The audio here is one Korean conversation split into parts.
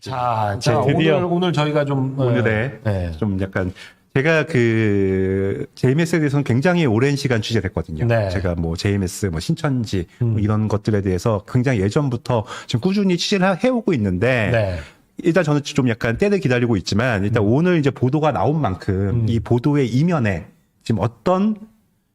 자, 드디어 오늘 저희가 좀 오늘의 네. 좀 약간 제가 그 JMS에 대해서는 굉장히 오랜 시간 취재를 했거든요. 네. 제가 뭐 JMS, 뭐 신천지 뭐 이런 것들에 대해서 굉장히 예전부터 지금 꾸준히 취재를 해오고 있는데 네. 일단 저는 좀 약간 때를 기다리고 있지만 일단 오늘 이제 보도가 나온 만큼 이 보도의 이면에 지금 어떤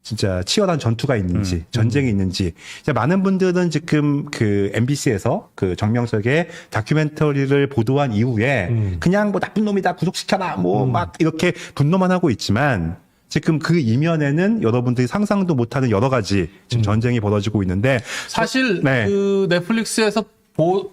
진짜 치열한 전투가 있는지, 전쟁이 있는지. 이제 많은 분들은 지금 그 MBC에서 그 정명석의 다큐멘터리를 보도한 이후에 그냥 뭐 나쁜 놈이다, 구속시켜라, 뭐 막 이렇게 분노만 하고 있지만 지금 그 이면에는 여러분들이 상상도 못하는 여러 가지 지금 전쟁이 벌어지고 있는데 사실 네. 그 넷플릭스에서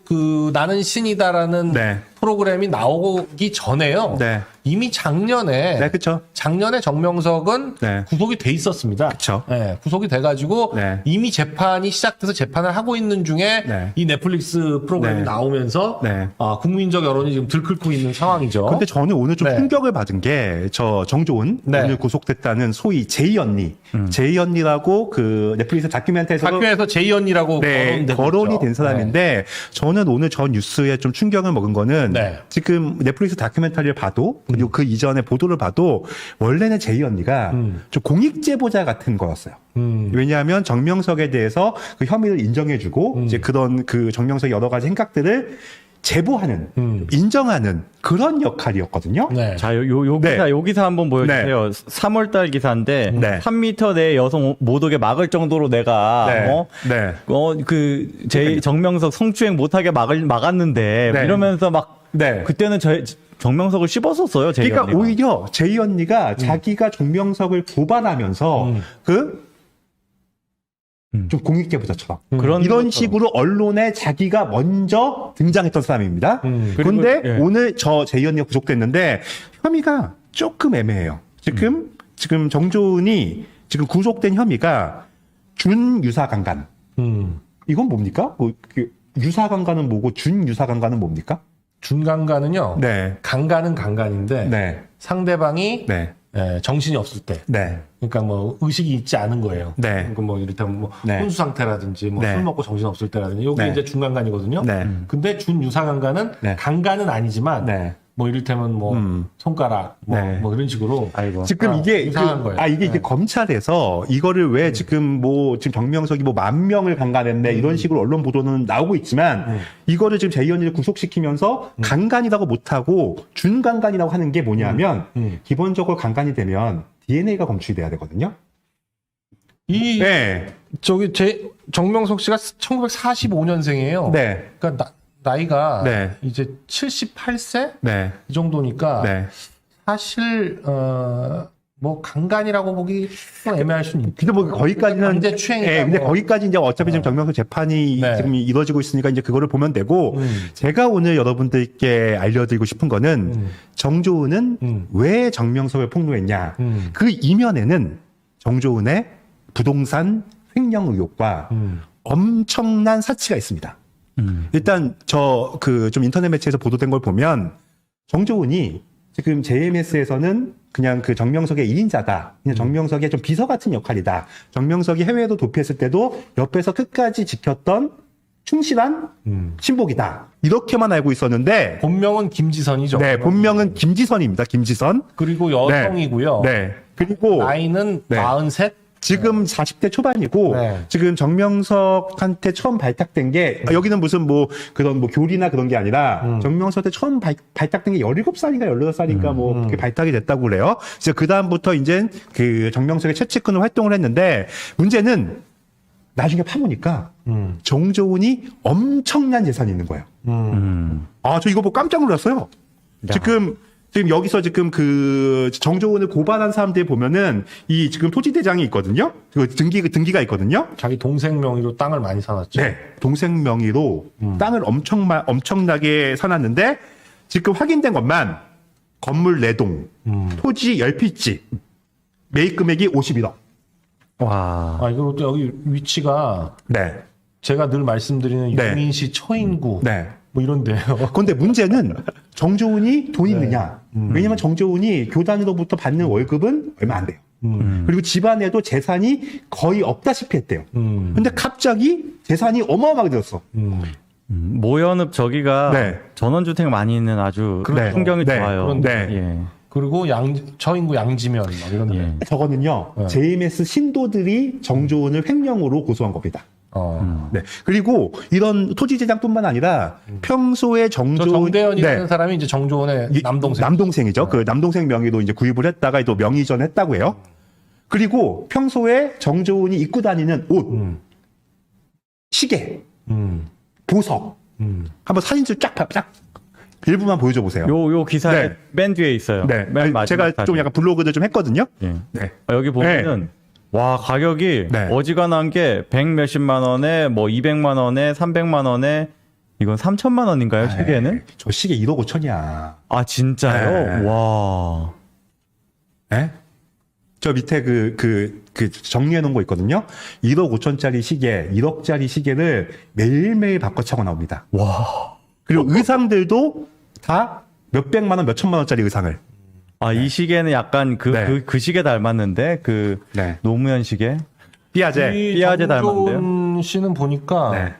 그 나는 신이다라는 네. 프로그램이 나오기 전에요. 네. 이미 작년에 네, 그렇죠. 작년에 정명석은 네. 구속이 돼 있었습니다. 그쵸. 네, 구속이 돼가지고 네. 이미 재판이 시작돼서 재판을 하고 있는 중에 네. 이 넷플릭스 프로그램이 네. 나오면서 네. 국민적 여론이 지금 들끓고 있는 상황이죠. 근데 저는 오늘 좀 네. 충격을 받은 게 저 정조은 네. 오늘 구속됐다는 소위 제이 언니, 제이 언니라고 그 넷플릭스 다큐멘터리에서 학교에서 제이 언니라고 네, 거론이 된 사람인데 저는 오늘 저 뉴스에 좀 충격을 먹은 거는 네. 지금 넷플릭스 다큐멘터리를 봐도 그리고 그 이전에 보도를 봐도 원래는 제이 언니가 좀 공익 제보자 같은 거였어요. 왜냐하면 정명석에 대해서 그 혐의를 인정해주고 이제 그런 그 정명석의 여러 가지 행각들을 제보하는, 인정하는 그런 역할이었거든요. 네. 자, 요 기사, 네. 요 기사 한번 보여주세요. 3월달 기사인데, 네. 3m 내 여성 모독에 막을 정도로 내가, 네. 네. 정명석 성추행 못하게 막았는데, 네. 이러면서 막, 네. 그때는 정명석을 씹었었어요, 제이 그러니까 언니가. 오히려 제이 언니가 자기가 정명석을 고발하면서 좀 공익제보자처럼 그런 이런 것처럼. 식으로 언론에 자기가 먼저 등장했던 사람입니다. 그런데 예. 오늘 저 제이 언니가 구속됐는데 혐의가 조금 애매해요. 지금 정조은이 지금 구속된 혐의가 준유사강간. 이건 뭡니까? 유사강간은 뭐고 준유사강간은 뭡니까? 준강간은요. 네. 강간은 강간인데 네. 상대방이 네. 정신이 없을 때. 네. 그러니까 뭐 의식이 있지 않은 거예요. 네. 그러니까 뭐 이를테면 뭐 네. 혼수 상태라든지 뭐 네. 술 먹고 정신 없을 때라든지 이게 네. 이제 중간간이거든요. 네. 근데 준유사강간은 네. 강간은 아니지만 네. 뭐 이를테면 뭐 손가락 네. 뭐 이런 식으로 지금 이게 이상한 거예요. 이게 네. 검찰에서 이거를 왜 지금 정명석이 뭐 10,000명을 강간했네 이런 식으로 언론 보도는 나오고 있지만 이거를 지금 제이 언니를 구속시키면서 강간이라고 못하고 준강간이라고 하는 게 뭐냐면 기본적으로 강간이 되면 DNA가 검출이 돼야 되거든요. 네. 정명석 씨가 1945년생이에요. 네. 그러니까 나이가 네. 이제 78세 네. 이 정도니까 네. 사실 뭐 강간이라고 보기 좀 애매할 수는 있죠. 근데 뭐 거기까지는 강제 추행이다. 예, 근데 거기까지 이제 어차피 지금 정명석 재판이 네. 지금 이루어지고 있으니까 이제 그거를 보면 되고 제가 오늘 여러분들께 알려드리고 싶은 거는 정조은은 왜 정명석을 폭로했냐 그 이면에는 정조은의 부동산 횡령 의혹과 엄청난 사치가 있습니다. 일단 좀 인터넷 매체에서 보도된 걸 보면 정조은이 지금 JMS에서는 그냥 그 정명석의 2인자다. 그냥 정명석의 좀 비서 같은 역할이다. 정명석이 해외에도 도피했을 때도 옆에서 끝까지 지켰던 충실한 신복이다. 이렇게만 알고 있었는데 본명은 김지선이죠. 네, 본명은 김지선입니다. 김지선. 그리고 여성이고요. 네. 그리고 나이는 네. 43. 지금 40대 초반이고 네. 지금 정명석한테 처음 발탁된 게 여기는 무슨 뭐 그런 뭐 교리나 그런 게 아니라 정명석한테 처음 발탁된 게 17살인가 18살인가 뭐 그렇게 발탁이 됐다고 그래요. 그래서 그다음부터 이제 그 정명석의 최측근으로 활동을 했는데 문제는 나중에 파보니까 정조은이 엄청난 재산이 있는 거예요. 저 이거 보고 깜짝 놀랐어요. 지금 여기서 지금 그 정조은을 고발한 사람들 보면은 이 지금 토지대장이 있거든요. 그 등기가 있거든요. 자기 동생 명의로 땅을 많이 사놨죠. 네. 동생 명의로 땅을 엄청나게 사놨는데 지금 확인된 것만 건물 4동, 토지 10필지, 매입 금액이 51억. 와. 이거 여기 위치가 네. 제가 늘 말씀드리는 네. 용인시 처인구 네. 뭐 이런데요. 그런데 문제는 정조은이 돈이 있느냐. 왜냐면 정조은이 교단으로부터 받는 월급은 얼마 안 돼요. 그리고 집안에도 재산이 거의 없다시피 했대요. 근데 갑자기 재산이 어마어마하게 늘었어. 모연읍 저기가 네. 전원주택 많이 있는 아주 그렇죠. 풍경이 네. 좋아요. 네. 예. 그리고 저인구 양지면 막 이런 데. 예. 저거는요, 네. JMS 신도들이 정조은을 횡령으로 고소한 겁니다. 네. 그리고 이런 토지 재장뿐만 아니라 평소에 저 정조은 정대현이라는 사람이 이제 정조원의 남동생. 남동생이죠. 그 남동생 명의로 이제 구입을 했다가 또 명의전 했다고 해요. 그리고 평소에 정조은이 입고 다니는 옷, 시계, 음. 보석, 한번 사진들 쫙 일부만 보여줘 보세요. 요 기사에 네. 맨 뒤에 있어요. 네. 맨 마지막 제가 사진. 좀 약간 블로그를 좀 했거든요. 예. 네. 여기 보면은 와 가격이 네. 어지간한 게 100 몇십만 원에 뭐 200만 원에 300만 원에 이건 3천만 원인가요 시계는? 저 시계 1억 5천이야. 아 진짜요? 네. 와. 네? 저 밑에 그 정리해 놓은 거 있거든요. 1억 5천짜리 시계, 1억짜리 시계를 매일매일 바꿔 차고 나옵니다. 와. 그리고 의상들도 다 몇백만 원, 몇천만 원짜리 의상을. 아 이 시계는 약간 네. 그 시계 닮았는데 그 네. 노무현 시계. 삐아제. 이 삐아제 정조은 씨는 보니까 네.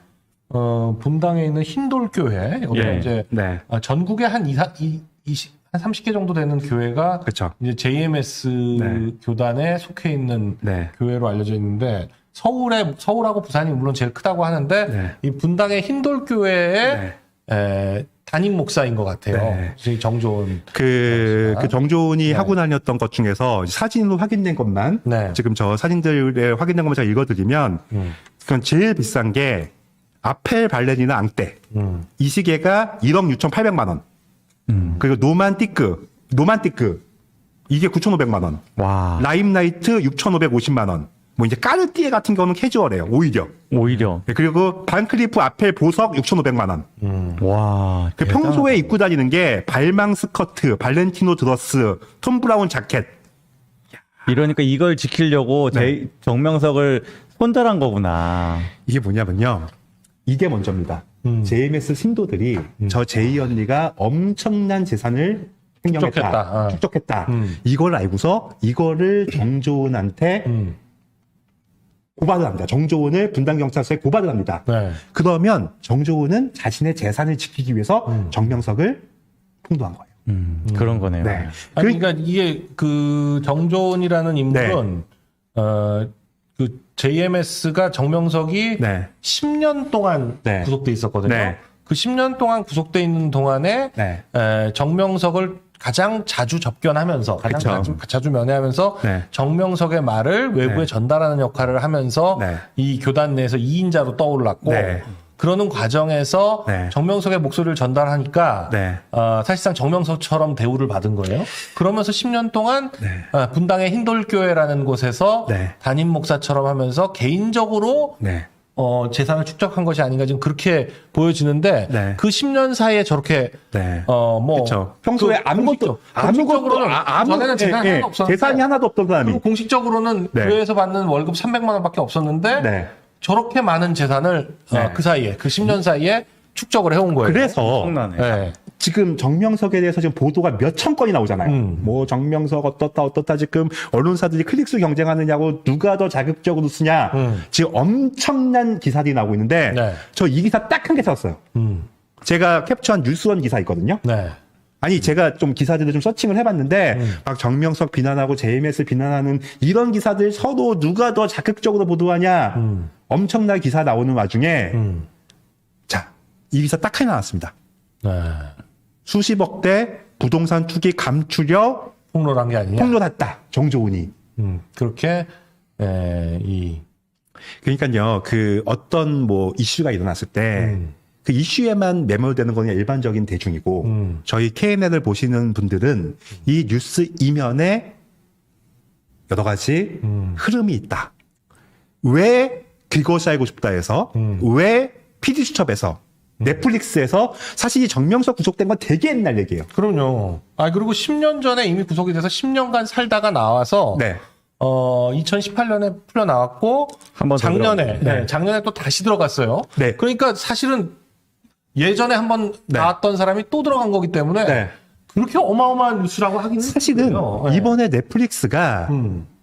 분당에 있는 흰돌교회 여기 예. 이제 네. 전국에 한 30개 정도 되는 교회가 그렇죠. 이제 JMS 네. 교단에 속해 있는 네. 교회로 알려져 있는데 서울하고 부산이 물론 제일 크다고 하는데 네. 이 분당의 흰돌교회의 담임 목사인 것 같아요. 네. 저희 정조은 그 정조은이 네. 하고 다녔던 것 중에서 사진으로 확인된 것만 네. 지금 저 사진들에 확인된 것만 제가 읽어드리면 그건 제일 비싼 게 아펠 발렌이나 앙떼 이 시계가 1억 6,800만 원 그리고 노만티크 이게 9,500만 원 와. 라임라이트 6,550만 원 뭐 이제 까르띠에 같은 경우는 캐주얼해요 오히려 오히려. 네, 그리고 반클리프 아펠 보석 6,500만 원 와. 그 평소에 입고 다니는 게 발망 스커트, 발렌티노 드러스, 톰 브라운 자켓. 이러니까 이걸 지키려고 네. 정명석을 손절한 거구나. 이게 뭐냐면요. 이게 먼저입니다. JMS 신도들이 저 제이 언니가 엄청난 재산을 횡령했다. 축적했다. 이걸 알고서 이거를 정조은한테 고발을 합니다. 정조은을 분당경찰서에 고발을 합니다. 네. 그러면 정조은은 자신의 재산을 지키기 위해서 정명석을 폭로한 거예요. 그런 거네요. 네. 아니, 그러니까 이게 그 정조은이라는 인물은 그 JMS가 정명석이 네. 10년 동안 네. 구속돼 있었거든요. 네. 그 10년 동안 구속돼 있는 동안에 네. 정명석을 가장 자주 접견하면서 가장 그쵸. 자주 면회하면서 네. 정명석의 말을 외부에 네. 전달하는 역할을 하면서 네. 이 교단 내에서 2인자로 떠올랐고 네. 그러는 과정에서 네. 정명석의 목소리를 전달하니까 네. 사실상 정명석처럼 대우를 받은 거예요. 그러면서 10년 동안 분당의 흰돌교회라는 곳에서 네. 담임 목사처럼 하면서 개인적으로 네. 재산을 축적한 것이 아닌가 지금 그렇게 보여지는데 네. 그 10년 사이에 저렇게 네. 뭐 그쵸. 평소에 아무것도 공식적으로는 전에는 재산이 하나도 없었는데 재산이 하나도 없던 사람이 그리고 공식적으로는 네. 교회에서 받는 월급 300만 원밖에 없었는데 네. 저렇게 많은 재산을 네. 그 사이에 그 10년 사이에 축적을 해온 거예요. 그래서 엄청나네. 네. 지금 정명석에 대해서 지금 보도가 몇천 건이 나오잖아요. 뭐 정명석 어떻다 지금 언론사들이 클릭수 경쟁하느냐고 누가 더 자극적으로 쓰냐. 지금 엄청난 기사들이 나오고 있는데 네. 저 이 기사 딱 한 개 찾았어요. 제가 캡처한 뉴스원 기사 있거든요. 네. 아니 제가 좀 기사들을 좀 서칭을 해봤는데 막 정명석 비난하고 JMS 비난하는 이런 기사들 서로 누가 더 자극적으로 보도하냐 엄청난 기사 나오는 와중에 자, 이 기사 딱 하나 나왔습니다. 네. 수십억대 부동산 투기 감추려 폭로를 한 게 아니냐. 폭로했다. 정조은이. 그렇게 그러니까요. 그 어떤 뭐 이슈가 일어났을 때 그 이슈에만 매몰되는 건 일반적인 대중이고 저희 KNN을 보시는 분들은 이 뉴스 이면에 여러 가지 흐름이 있다. 왜 그것이 알고 싶다 해서 왜 PD수첩에서 넷플릭스에서 사실 이 정명석 구속된 건 되게 옛날 얘기예요. 그럼요. 그리고 10년 전에 이미 구속이 돼서 10년간 살다가 나와서 네. 2018년에 풀려 나왔고 한번 더 작년에 네. 작년에 또 다시 들어갔어요. 네. 그러니까 사실은 예전에 한번 나왔던 사람이 또 들어간 거기 때문에 네. 그렇게 어마어마한 뉴스라고 하기는 사실은 힘들어요. 네. 이번에 넷플릭스가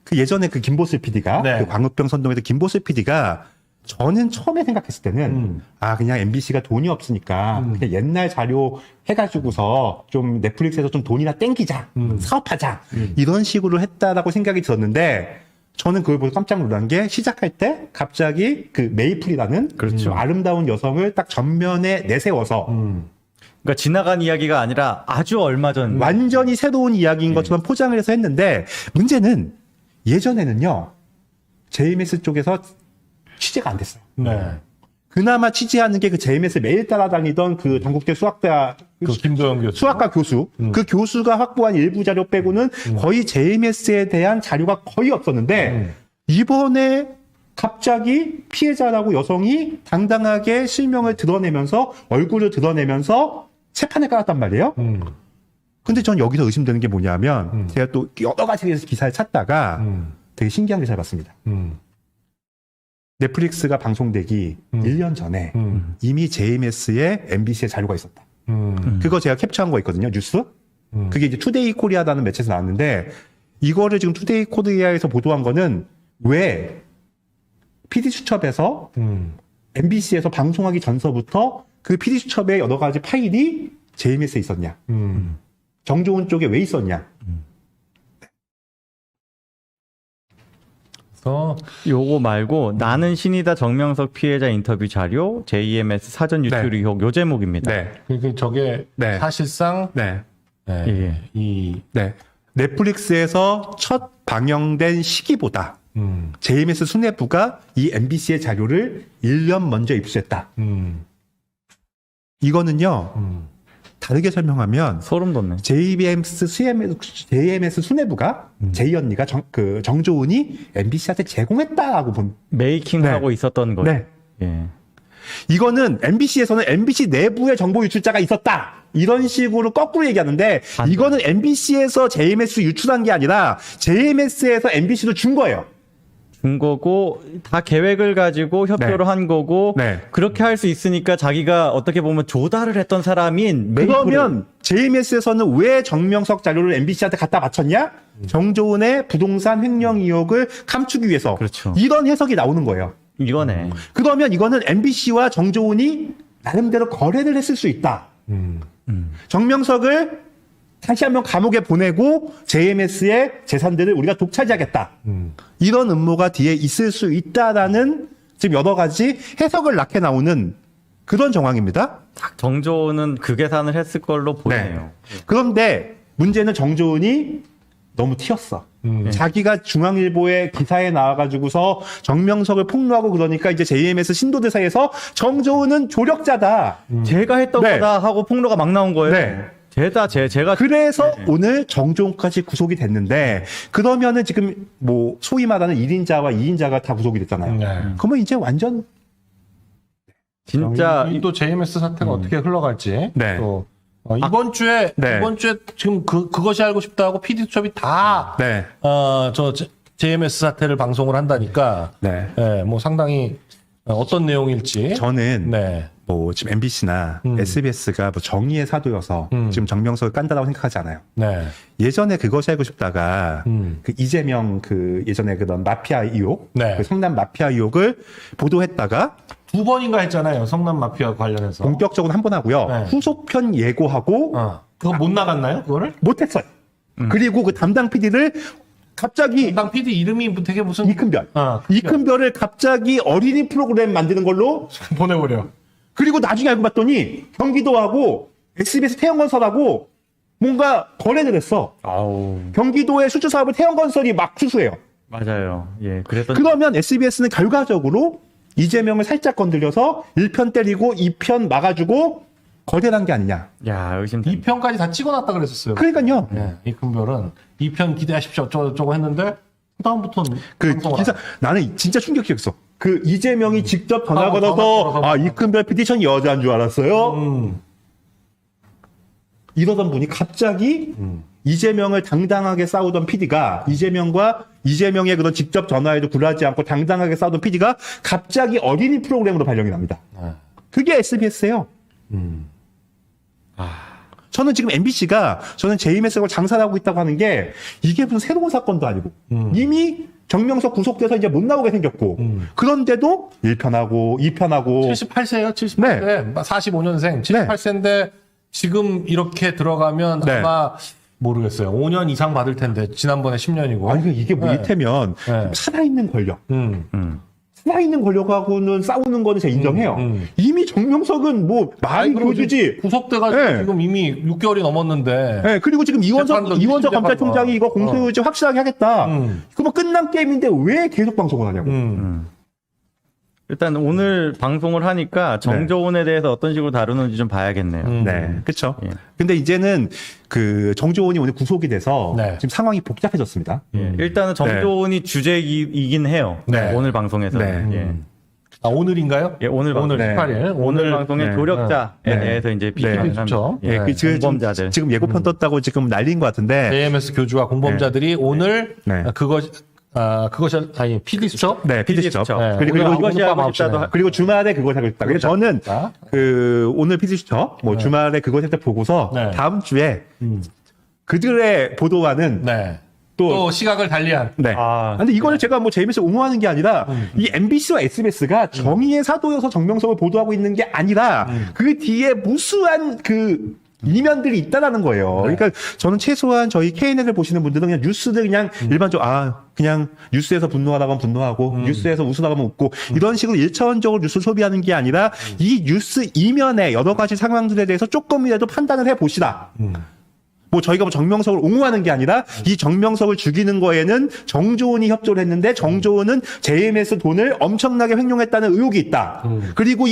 그 예전에 그 김보슬 PD가 네. 그 광우병 선동에서 김보슬 PD가 저는 처음에 생각했을 때는 그냥 MBC가 돈이 없으니까 그냥 옛날 자료 해가지고서 좀 넷플릭스에서 좀 돈이나 땡기자, 사업하자 이런 식으로 했다라고 생각이 들었는데 저는 그걸 보고 깜짝 놀란 게 시작할 때 갑자기 그 메이플이라는 그렇죠. 아름다운 여성을 딱 전면에 내세워서 그러니까 지나간 이야기가 아니라 아주 얼마 전 완전히 새로운 이야기인 것처럼 포장을 해서 했는데 문제는 예전에는요 JMS 쪽에서 취재가 안 됐어요. 네. 그나마 취재하는 게 그 JMS 매일 따라다니던 그 전국대 수학대학 그 김도영 교수. 수학과 교수 그 교수가 확보한 일부 자료 빼고는 거의 JMS에 대한 자료가 거의 없었는데 이번에 갑자기 피해자라고 여성이 당당하게 실명을 드러내면서 얼굴을 드러내면서 재판에 깔았단 말이에요. 근데 전 여기서 의심되는 게 뭐냐면 제가 또 여러 가지 기사를 찾다가 되게 신기한 기사를 봤습니다. 넷플릭스가 방송되기 1년 전에 이미 JMS에 MBC에 자료가 있었다. 그거 제가 캡처한 거 있거든요. 뉴스. 그게 이제 투데이 코리아라는 매체에서 나왔는데 이거를 지금 투데이 코리아에서 보도한 거는 왜 PD수첩에서 MBC에서 방송하기 전서부터 그 PD수첩의 여러 가지 파일이 JMS에 있었냐. 정조은 쪽에 왜 있었냐. 그래서 요거 말고 나는 신이다 정명석 피해자 인터뷰 자료 JMS 사전 유출 네. 의혹 요 제목입니다. 네. 그러니까 저게 네. 사실상 네. 네. 예. 이 네. 넷플릭스에서 첫 방영된 시기보다 JMS 수뇌부가 이 MBC의 자료를 1년 먼저 입수했다. 이거는요, 다르게 설명하면 소름 돋네. JMS 수뇌부가 제이 언니가 정조은이 MBC한테 제공했다라고 본. 메이킹하고 네. 있었던 거예요. 네. 예. 이거는 MBC에서는 MBC 내부에 정보 유출자가 있었다. 이런 식으로 거꾸로 얘기하는데 이거는 MBC에서 JMS 유출한 게 아니라 JMS에서 MBC로 준 거예요. 준 거고 다 계획을 가지고 협조를 네. 한 거고 네. 그렇게 할 수 있으니까 자기가 어떻게 보면 조달을 했던 사람인 그러면 JMS에서는 왜 정명석 자료를 MBC한테 갖다 바쳤냐? 정조은의 부동산 횡령 의혹을 감추기 위해서. 그렇죠. 이런 해석이 나오는 거예요. 이거네. 그러면 이거는 MBC와 정조은이 나름대로 거래를 했을 수 있다. 정명석을 다시 한번 감옥에 보내고 JMS의 재산들을 우리가 독차지하겠다. 이런 음모가 뒤에 있을 수 있다라는 지금 여러 가지 해석을 낳게 나오는 그런 정황입니다. 정조는 그 계산을 했을 걸로 보이네요. 그런데 문제는 정조은이 너무 튀었어. 자기가 중앙일보의 기사에 나와가지고서 정명석을 폭로하고 그러니까 이제 JMS 신도들 사이에서 정조은은 조력자다. 제가 했던 네. 거다 하고 폭로가 막 나온 거예요. 네. 제가 그래서 오늘 정조은까지 구속이 됐는데 그러면은 지금 뭐 소위 말하는 1인자와 2인자가 다 구속이 됐잖아요. 네. 그러면 이제 완전 진짜 또 JMS 사태가 어떻게 흘러갈지 네. 또 이번 주에 네. 이번 주에 지금 그것이 알고 싶다고 PD수첩이 다 네. 저 JMS 사태를 방송을 한다니까 네. 뭐 상당히 어떤 내용일지 저는 네. 뭐 지금 MBC나 SBS가 뭐 정의의 사도여서 지금 정명석을 깐다라고 생각하지 않아요. 네. 예전에 그것이 알고 싶다가 그 이재명 그 예전에 그런 마피아 의혹, 네. 그 성남 마피아 의혹을 보도했다가 2번인가 했잖아요. 성남 마피아 관련해서. 본격적으로 한 번 하고요. 네. 후속편 예고하고 그거 못 나갔나요? 그거를? 못했어요. 그리고 그 담당 PD를 갑자기 담당 PD 이름이 되게 무슨 이큰별, 큰별. 이큰별을 갑자기 어린이 프로그램 만드는 걸로 보내버려. 그리고 나중에 알고 봤더니 경기도하고 SBS 태형건설하고 뭔가 거래를 했어. 아우 경기도의 수주 사업을 태형건설이 막 수수해요. 맞아요. 예. 그래서 그러면 SBS는 결과적으로 이재명을 살짝 건드려서 1편 때리고 2편 막아주고 거래를 한 게 아니냐. 야 의심돼. 2편까지 다 찍어놨다 그랬었어요. 그러니까요. 네, 이 큰별은 2편 기대하십시오. 어쩌고 했는데 그다음부터는 그 방송을 기사 안 해요. 나는 진짜 충격적이었어. 그 이재명이 직접 전화 전화 걸어서 걸어서 이큰별 PD 전 여자인 줄 알았어요. 이러던 분이 갑자기 이재명을 당당하게 싸우던 PD가 이재명의 그런 직접 전화에도 굴하지 않고 당당하게 싸우던 PD가 갑자기 어린이 프로그램으로 발령이 납니다. 그게 SBS예요. 저는 지금 MBC가 저는 JMS가 장사를 하고 있다고 하는 게 이게 무슨 새로운 사건도 아니고 이미 정명석 구속돼서 이제 못 나오게 생겼고 그런데도 1편하고 2편하고 78세예요. 78세. 45년생. 78세인데 지금 이렇게 들어가면 네. 아마 모르겠어요. 5년 이상 받을 텐데 지난번에 10년이고. 아니 이게 뭐 네. 이태면 네. 살아있는 권력 살아있는 권력하고는 싸우는 거는 제가 인정해요. 이미 정명석은 뭐 말이 그리고 교주지. 구속돼가지고 네. 지금 이미 6개월이 넘었는데. 네, 그리고 지금 재판도 이원석 재판도. 검찰총장이 이거 공소유지 확실하게 하겠다. 그러면 끝난 게임인데 왜 계속 방송을 하냐고. 일단 오늘 방송을 하니까 정조원에 대해서 어떤 식으로 다루는지 좀 봐야겠네요. 네, 그렇죠. 예. 근데 이제는 그 정조원이 오늘 구속이 돼서 네. 지금 상황이 복잡해졌습니다. 일단은 정조원이 주제이긴 해요. 네. 오늘 방송에서. 네. 예. 아, 오늘인가요? 예, 오늘 오늘 네. 18일. 오늘 방송의 네. 조력자에 네. 대해서 이제 비판을 합니다. 그렇죠. 예. 그 공범자들. 지금 예고편 떴다고 지금 난리인 것 같은데. JMS 교주와 공범자들이 오늘 네. 그것이 아니 PD 수첩. 네, 피디수첩. 네. 그리고 오늘 이것이 밤 하고 9시네. 싶다도 그리고 주말에 그걸 하고 있다. 그래서 저는 자. 그 오늘 피디수첩 뭐 주말에 그걸 살짝 보고서 네. 다음 주에 그들의 보도와는 네. 또 또 시각을 달리한. 네. 아, 근데 이거를 제가 뭐 JMS 옹호하는 게 아니라 이 MBC와 SBS가 정의의 사도여서 정명석을 보도하고 있는 게 아니라 그 뒤에 무수한 그 이면들이 있다라는 거예요. 네. 그러니까 저는 최소한 저희 KNN을 보시는 분들은 그냥 뉴스들 그냥 일반적으로 그냥 뉴스에서 분노하다가 분노하고 뉴스에서 웃으다가 웃고 이런 식으로 일차원적으로 뉴스를 소비하는 게 아니라 이 뉴스 이면에 여러 가지 상황들에 대해서 조금이라도 판단을 해 보시다. 뭐 저희가 뭐 정명석을 옹호하는 게 아니라 이 정명석을 죽이는 거에는 정조원이 협조를 했는데 정조원은 JMS 돈을 엄청나게 횡령했다는 의혹이 있다. 그리고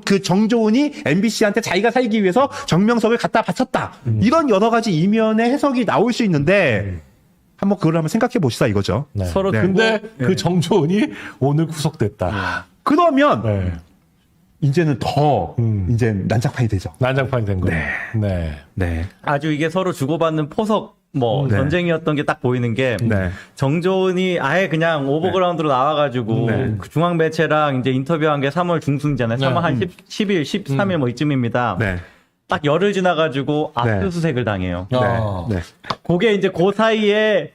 그 정조원이 MBC한테 자기가 살기 위해서 정명석을 갖다 바쳤다. 이런 여러 가지 이면의 해석이 나올 수 있는데 한번 그걸 한번 생각해 보시다 이거죠. 네. 서로 네. 근데 네. 그 정조원이 오늘 구속됐다. 그러면 네. 이제는 더 이제 난장판이 되죠. 난장판이 된 거예요. 네. 네. 아주 이게 서로 주고받는 포석 뭐 네. 전쟁이었던 게 딱 보이는 게 네. 정조원이 아예 그냥 오버그라운드로 나와가지고 네. 그 중앙 매체랑 이제 인터뷰한 게 3월 중순이잖아요. 네. 3월 한 10일, 13일 뭐 이쯤입니다. 네. 딱 열흘 지나가지고 압수수색을 당해요. 어. 네. 그게 이제 그 사이에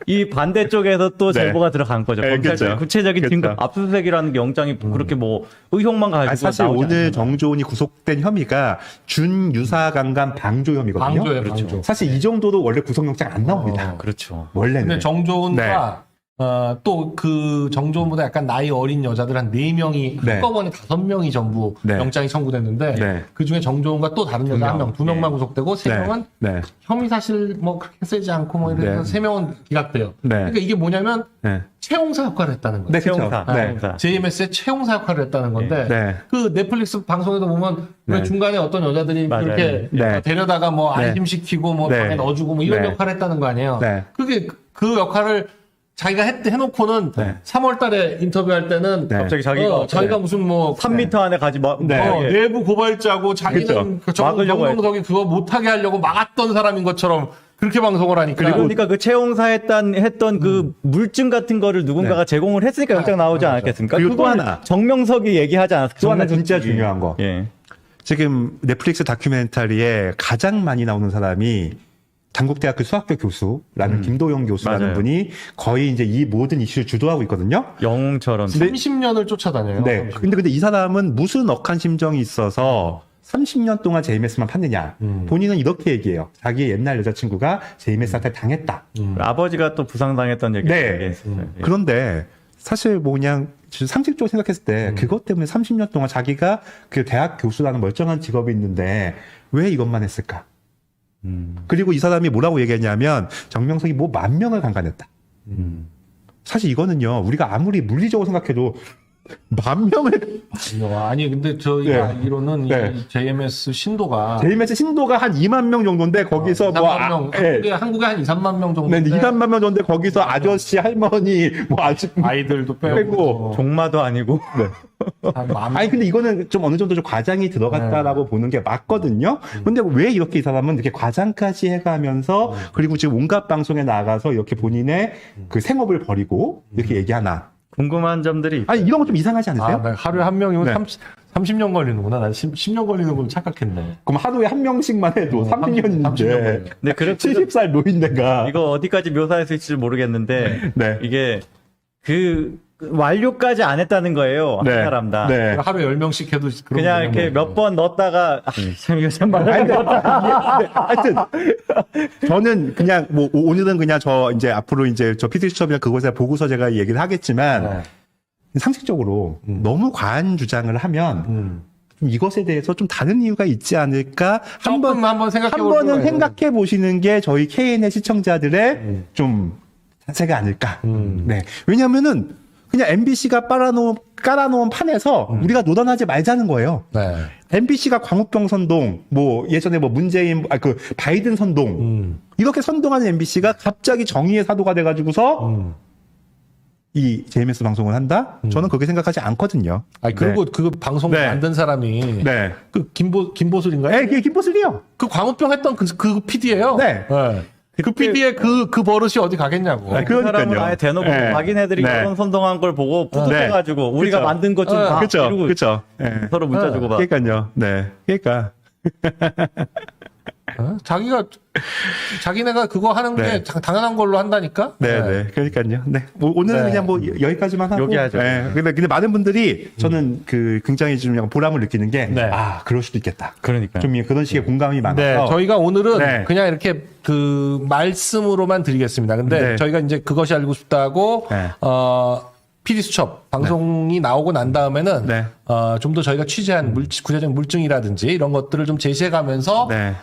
이 반대쪽에서 또 네. 제보가 들어간 거죠. 네, 검찰 그쵸. 구체적인 그쵸. 증거, 압수수색이라는 게 영장이 그렇게 뭐 의혹만 가지고 아니, 사실 나오지 오늘 않잖아요. 정조원이 구속된 혐의가 준유사강간 방조 혐의거든요. 방조예요, 방조. 사실 이 정도도 원래 구속영장 안 나옵니다. 그렇죠. 원래는. 근데 정조원과 또 그 정조원보다 약간 나이 어린 여자들 한 4명이 네. 한꺼번에 5명이 전부 네. 영장이 청구됐는데 네. 그 중에 정조원과 또 다른 여자 1명, 2명만 구속되고 3명은 네. 혐의 사실 뭐 그렇게 세지 않고 뭐 이래서 네. 3명은 기각돼요. 네. 그러니까 이게 뭐냐면 네. 채용사 역할을 했다는 거예요. 네, 그렇죠. 채용사. 네. 채용사. JMS의 채용사 역할을 했다는 건데 네. 그 넷플릭스 방송에도 보면 왜 네. 중간에 어떤 여자들이 맞아요. 그렇게 네. 데려다가 뭐 네. 안심시키고 뭐 네. 방에 넣어주고 뭐 이런 네. 역할을 했다는 거 아니에요. 네. 그게 그 역할을 자기가 해놓고는 네. 3월 달에 인터뷰할 때는 네. 갑자기 자기가 자기가 무슨 뭐 3m 안에 가지 마. 네. 내부 고발자고 자기는 막으려고 정명석이 그거 못하게 하려고 막았던 사람인 것처럼 그렇게 방송을 하니까 그러니까 그 채용사 했던 그 물증 같은 거를 누군가가 제공을 했으니까 영장 나오지 않았겠습니까? 그리고 또 그걸 하나. 정명석이 얘기하지 않았을까? 또 하나 진짜 중요한 거. 예. 지금 넷플릭스 다큐멘터리에 가장 많이 나오는 사람이 단국대학교 수학교 교수라는 김도영 교수라는 맞아요. 분이 거의 이제 이 모든 이슈를 주도하고 있거든요. 영웅처럼. 30년을 쫓아다녀요. 네. 근데 이 사람은 무슨 억한 심정이 있어서 30년 동안 JMS만 팠느냐. 본인은 이렇게 얘기해요. 자기의 옛날 여자친구가 JMS한테 당했다. 아버지가 또 부상당했던 얘기. 네. 그런데 사실 뭐 그냥 상식적으로 생각했을 때 그것 때문에 30년 동안 자기가 그 대학 교수라는 멀쩡한 직업이 있는데 왜 이것만 했을까? 그리고 이 사람이 뭐라고 얘기했냐면 정명석이 뭐 10,000명을 강간했다. 사실 이거는요 우리가 아무리 물리적으로 생각해도 10,000명을 아니 근데 저희가 네. 알기로는 네. 이 JMS 신도가 JMS 신도가 한 2만 명 정도인데 거기서 2, 3만 명, 예. 한국에 한 2, 3만 명 정도. 네, 2, 3만 명 정도인데 거기서 아저씨, 할머니, 뭐 아이들도 빼고. 빼고. 종마도 아니고. 아니 근데 이거는 좀 어느 정도 좀 과장이 들어갔다라고 보는 게 맞거든요. 근데 왜 이렇게 이 사람은 이렇게 과장까지 해가면서 그리고 지금 온갖 방송에 나가서 이렇게 본인의 그 생업을 버리고 이렇게 얘기하나? 궁금한 점들이. 아니 이런 거 좀 이상하지 않으세요? 나 하루에 한 명이면 네. 30년 걸리는구나. 난 10년 걸리는 걸 착각했네. 그럼 하루에 한 명씩만 해도 30년인데 30년 네, 그렇게 70살 노인네가 이거 어디까지 묘사할 수 있을지 모르겠는데 네. 이게 그 완료까지 안 했다는 거예요. 한 네. 사람 다. 네. 하루에 10명씩 해도 그런 그냥 거는 이렇게 뭐. 몇 번 넣었다가 참 이거 참 아니, 말하는 근데 하여튼 저는 그냥 뭐 오늘은 그냥 저 이제 앞으로 이제 저 PD 수첩이나 그곳에 보고서 제가 얘기를 하겠지만 상식적으로 너무 과한 주장을 하면 좀 이것에 대해서 좀 다른 이유가 있지 않을까 한번 생각해 한 번은 생각해 보시는 게 저희 KN의 시청자들의 좀 자세가 아닐까. 네. 왜냐면은 그냥 MBC가 깔아놓은 판에서 우리가 노단하지 말자는 거예요. 네. MBC가 광우병 선동, 뭐 예전에 뭐 문재인, 그 바이든 선동 이렇게 선동하는 MBC가 갑자기 정의의 사도가 돼가지고서 이 JMS 방송을 한다? 저는 그렇게 생각하지 않거든요. 아니 그리고 그 방송 네. 만든 사람이 네. 그 김보슬인가요? 네, 그게 김보슬이요. 그 광우병 했던 그 PD예요. 네. 그 PD의 그 버릇이 어디 가겠냐고. 네, 그 사람은 그러니까요. 아예 대놓고 네. 자기네들이 네. 결혼 선동한 걸 보고 뿌듯해가지고 우리가 그쵸. 만든 것 좀 봐. 그렇죠, 이러고 그렇죠. 서로 문자 주고 봐. 그러니까요. 네, 그러니까. 자기네가 그거 하는 네. 게 당연한 걸로 한다니까. 네. 그러니까요. 네. 오늘은 네. 그냥 뭐 여기까지만 하고. 여기 하죠. 네. 근데 많은 분들이 저는 그 굉장히 좀 약간 보람을 느끼는 게, 네. 그럴 수도 있겠다. 그러니까. 좀 그런 식의 공감이 많아서. 네, 저희가 오늘은 네. 그냥 이렇게 그 말씀으로만 드리겠습니다. 근데 네. 저희가 이제 그것이 알고 싶다고 네. PD 수첩 방송이 나오고 난 다음에는 네. 좀 더 저희가 취재한 구체적인 물증이라든지 이런 것들을 좀 제시해가면서 네.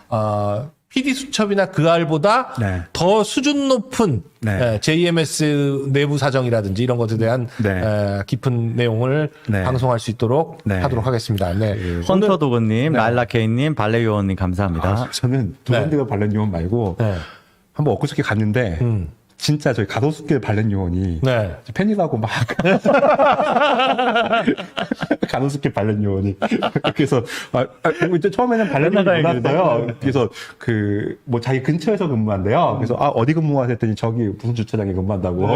PD 수첩이나 그 알보다 네. 더 수준 높은 네. JMS 내부 사정이라든지 이런 것에 대한 네. 깊은 내용을 네. 방송할 수 있도록 네. 하도록 하겠습니다. 네. 헌터도그님, 랄라케이님, 발레요원님 감사합니다. 저는 두번드가 발렌 요원 말고, 네. 한번 엊그저께 갔는데, 진짜 저희 가로수길 발렌 요원이 네. 팬이라고 막 가로수길 발렌 요원이 그래서 이제 처음에는 발렌 요원이 몰랐어요. 그래서 그 뭐 자기 근처에서 근무한대요. 그래서 어디 근무하세요 했더니 저기 무슨 주차장에 근무한다고.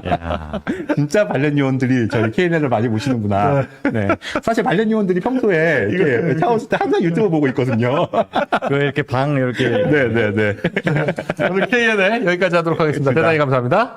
야. 진짜 발렌 요원들이 저희 KNL을 많이 보시는구나. 네. 사실 발렌 요원들이 평소에 이렇게 샤워할 때 항상 유튜브 보고 있거든요. 그 이렇게 방 이렇게 네네네. 오늘 KN에 여기까지 하도록 하겠습니다. 대단히 감사합니다.